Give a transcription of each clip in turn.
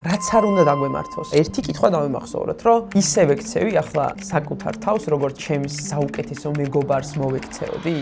რაც არ უნდა დაგვემართოს. ერთი კითხვა დავიმახსოვროთ, რომ ისე ვექცევი ახლა საკუთარ თავს, როგორც ჩემს საუკეთესო მეგობარს მოვექცეოდი.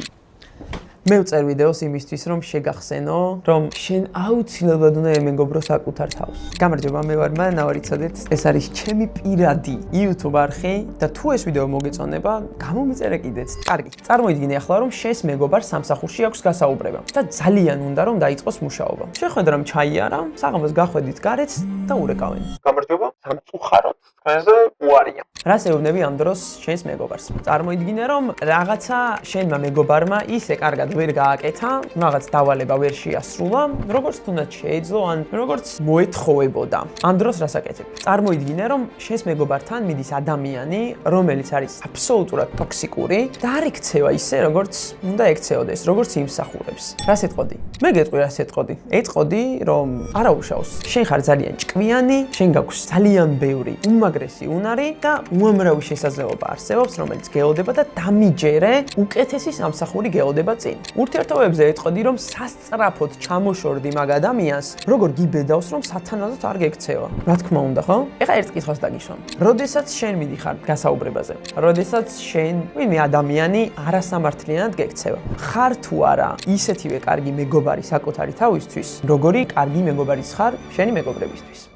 მე ვწერ ვიდეოს იმისთვის, რომ შეგახსენო, რომ შენ აუცილებლად უნდა ემეგობრო საკუთარ თავს. გამარჯობა, მე ვარ მან, ნავარიცოდეთ. ეს არის ჩემი პირადი YouTube არხი და თუ ეს ვიდეო მოგეწონება, გამომიწერე კიდეც. კარგი. წარმოიდგინე ახლა, რომ შენს მეგობარს სამსახურში აქვს გასაუბრება და ძალიან უნდა რომ დაიწყოს მუშაობა. შეხვედრა რომ ჩაი არა, საღამოს გახვედით გარეთ და ურეკავენ. გამარჯობა, სამწუხაროდ თქვენზე უარია. რას ეუბნები ამ დროს შენს მეგობარს? წარმოიდგინე, რომ რაღაცა შენმა მეგობარმა ისე კარგად ვერ გააკეთა, რაღაც დავალება ვერ შეასრულა, როგორც თუნდაც შეეძლო, ან როგორც მოეთხოვებოდა. ამ დროს რას აკეთებ? წარმოიდგინე, რომ შენს მეგობართან მიდის ადამიანი, რომელიც არის აბსოლუტურად ტოქსიკური და არ ექცევა ისე, როგორც უნდა ექცეოდეს, როგორც იმსახურებს. რას ეტყოდი? მე გეტყვი, რას ეტყოდი? ეტყოდი, რომ არა უშავს. შენ ხარ ძალიან ჭკვიანი, შენ გაქვს ძალიან ბევრი უმაგრესი უნარი და უამრავი შესაძლებლობა არსებობს, რომელიც გეოდება და დამიჯერე უკეთესი სამსახური გეოდება წინ. ურთიერთობებზე ეტყოდი, რომ სასწრაფოდ ჩამოშორდი მაგ ადამიანს, როგორ გიბედავს, რომ სათანადოდ არ გექცევა. რა თქმა უნდა, ხო? ეხლა ერთ კითხვას დაგიშვამ. როდესაც შენ მიდიხარ გასაუბრებაზე, როდესაც შენ ვინმე ადამიანი არასამართლიანად გექცევა, ხარ თუ არა ისეთივე კარგი მეგობარი საკუთარი თავისთვის, როგორი კარგი მეგობარის ხარ შენი მეგობრებისთვის?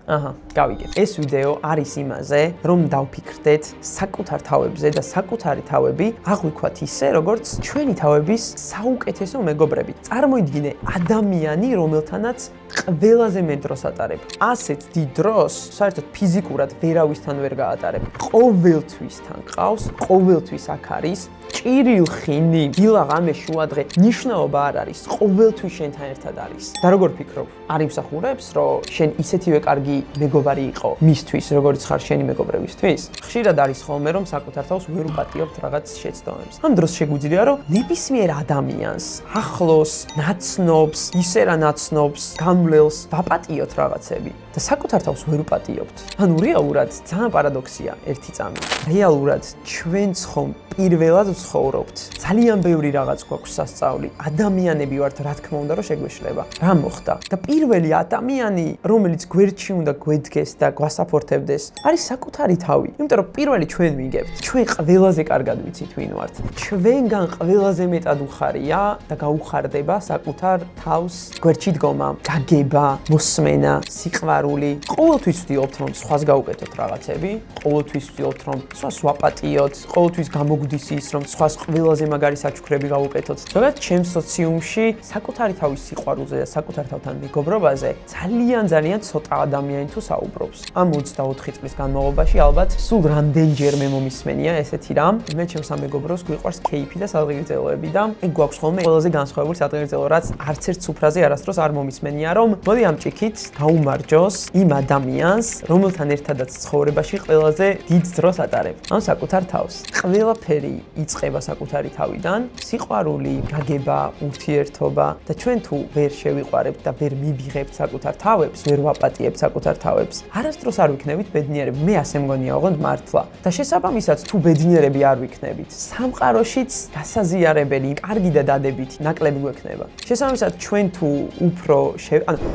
აჰა, გავიგეთ. ეს ვიდეო არის იმაზე, რომ დავფიქრდეთ საკუთარ თავებზე და საკუთარი თავები აღვიქვათ ისე, როგორც ჩვენი თავების საუკეთესო მეგობრები. წარმოიდგინე ადამიანი, რომელთანაც ყველაზე მეტ დროს ატარებ. ასეთ დიდ დროს, საერთოდ ფიზიკურად ვერავისთან ვერ გაატარებ. ყოველთვის თან ყავს, ყოველთვის აქ არის. ჭირილხინი, დილა ღამე შუადღე, ნიშნაობა არ არის, ყოველთვის შენთან ერთად არის. და როგორ ფიქრობ, არ იმსახურებს, რომ შენ ისეთივე კარგი მეგობარი იყო მისთვის, როგორც ხარ შენი მეგობრებისთვის? ხშირად არის ხოლმე, რომ საკუთარ თავს ვერ უპატიობთ რაღაც შეცდომებს. ამ დროს შეგვიძლია, რომ ნებისმიერ ადამიანს, ახლოს, ნაცნობს, ისე რა ნაცნობს, გამლელს ვაპატიოთ რაღაცები და საკუთარ თავს ვერ უპატიობთ. ანუ რეალურად ძალიან პარადოქსია ერთი წამი. რეალურად ჩვენც ხომ პირველად ვცხოვრობთ. ძალიან ბევრი რაღაც გვაქვს სასწაული. ადამიანები ვართ, რა თქმა უნდა, რომ შეგვეშლება. რა მოხდა? და პირველი ადამიანი, რომელიც გვერდში უნდა გვედგეს და გვასაფორთებდეს, არის საკუთარი თავი. იმიტომ რომ პირველი ჩვენ ვიგებთ. ჩვენ ყველაზე კარგად ვიცით ვინ ვართ. ჩვენგან ყველაზე მეტად უხარია და გაუხარდება საკუთარ თავს გვერდში დგომა, გაგება, მოსმენა, სიყვარული. ყოველთვის ვცდილობთ, რომ სხვას გავუკეთოთ რაღაცები, ყოველთვის ვცდილობთ, რომ სხვას ვაპატიოთ, ყოველთვის გამოგვდის ის, რომ სხვას ყველაზე მაგარი საჩუქრები გავუკეთოთ. ზოგადად, ჩემს სოციუმში საკუთარი თავის სიყვარულზე და საკუთარ თავთან მეგობრობაზე ძალიან ცოტა ადამიანი თუ საუბრობს. ამ 24 წლის განმავლობაში ალბათ სულ რამდენჯერმე მომისმენია ესეთი რამ. მე ჩემს სამეგობროს გვიყვარს კეიფი და სადღეგრძელოები და ეგ გვაქვს ხოლმე ყველაზე განსხვავებული სადღეგრძელო, რაც არც ერთ სუფრაზე არასდროს არ მომისმენია, რომ მოდი ამ ჭიქით გაუმარჯოს იმ ადამიანს, რომელთან ერთადაც ცხოვრებაში ყველაზე დიდ დროს ატარებ. ამ საკუთარ თავს. ყველაფერი იწყება საკუთარი თავიდან, სიყვარული, გაგება, ურთიერთობა და ჩვენ თუ ვერ შევიყვარებთ და ვერ მივიღებთ საკუთარ თავებს, ვერ ვაპატიებთ საკუთარ თავებს, არასდროს არ ვიქნებით ბედნიერები. მე ასე მგონია, ოღონდ მართლა. და შესაბამისად, თუ ბედნიერები არ ვიქნებით, სამყაროშიც გასაზიარებელი, კარგი და დადებითი ნაკლები გვექნება. შესაბამისად, ჩვენ თუ უფრო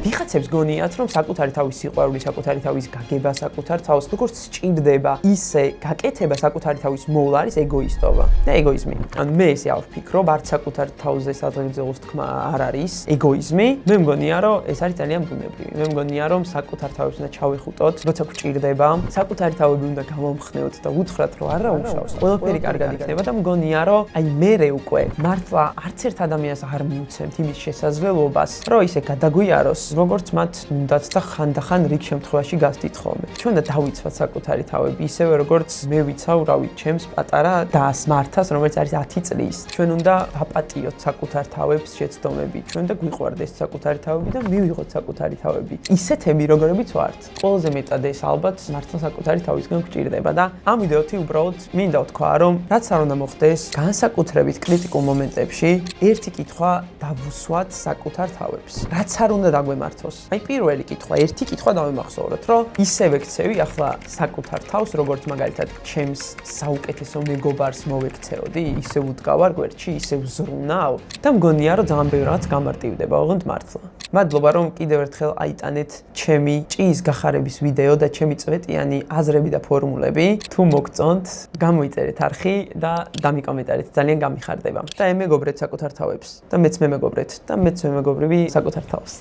ვიღაცებს გონიათ, რომ საკუთარი თავის სიყვარული, საკუთარი თავის გაგება, საკუთარ თავს როგორც სჭირდება, ისე გაკეთება საკუთარი თავის მოვლა არის ეგოისტობა და ეგოიზმი. ანუ მე ესე არ ვფიქრობ, არც საკუთარ თავზე სადღეგრძელოს თქმა არ არის ეგოიზმი. მე მგონია, რომ ეს არის ძალიან ბუნებრივი. მე მგონია, რომ საკუთარ თავებს უნდა ჩავეხუტოთ, როცა გვჭირდება, საკუთარი თავები უნდა გამომხნევთ და უთხრათ, რომ არა უშავს. ყველაფერი კარგად იქნება და მგონია, რომ აი მერე უკვე მართლა არც ერთ ადამიანს არ მიუცემთ იმის შესაძლებლობას, რომ ისე გადაგვიაროს, როგორც მათ უნდათ და ხანდახან რიგ შემთხვევაში გასდით ხოლმე. ჩვენ უნდა დავიცვათ საკუთარი თავები, ისევე როგორც მე ვიცავ, რავი, ჩემს პატარა დას მართას, რომელიც არის 10 წლის. ჩვენ უნდა ვაპატიოთ საკუთარ თავებს შეცდომები. ჩვენ უნდა გვიყვარდეს საკუთარი თავები და მივიღოთ საკუთარი თავები. ისეთები, როგორებიც ვართ. ყველაზე მეტად ეს ალბათ მართლა საკუთარი თავისგან გვჭირდება და ამ ვიდეოთი უბრალოდ მინდა ვთქვა, რომ რაც არ უნდა მოხდეს, განსაკუთრებით კრიტიკულ მომენტებში, ერთი კითხვა დავუსვათ საკუთარ თავებს. რაც არ უნდა დაგვემართოს. აი პირველი კითხვა, ერთი კითხვა დავიმახსოვროთ, რომ ისე ვექცევი ახლა საკუთარ თავს, როგორც მაგალითად ჩემს საუკეთესო მეგობარს მოვექცეოდი, ისე ვუდგავარ გვერდში, ისე ვზრუნავ და მგონია, რომ ძალიან ბევრი რაღაც გამარტივდება, ოღონდ მართლა. მადლობა რომ კიდევ ერთხელ აიტანეთ ჩემი ჭიის გახარების ვიდეო და ჩემი წვეტიანი აზრები და ფორმულები. თუ მოგწონთ, გამოიწერეთ არხი და დამიკომენტარეთ, ძალიან გამიხარდება. და ემეგობრეთ საკუთარ თავებს და მეც მემეგობრეთ და მეც მემეგობრივი საკუთარ თავს.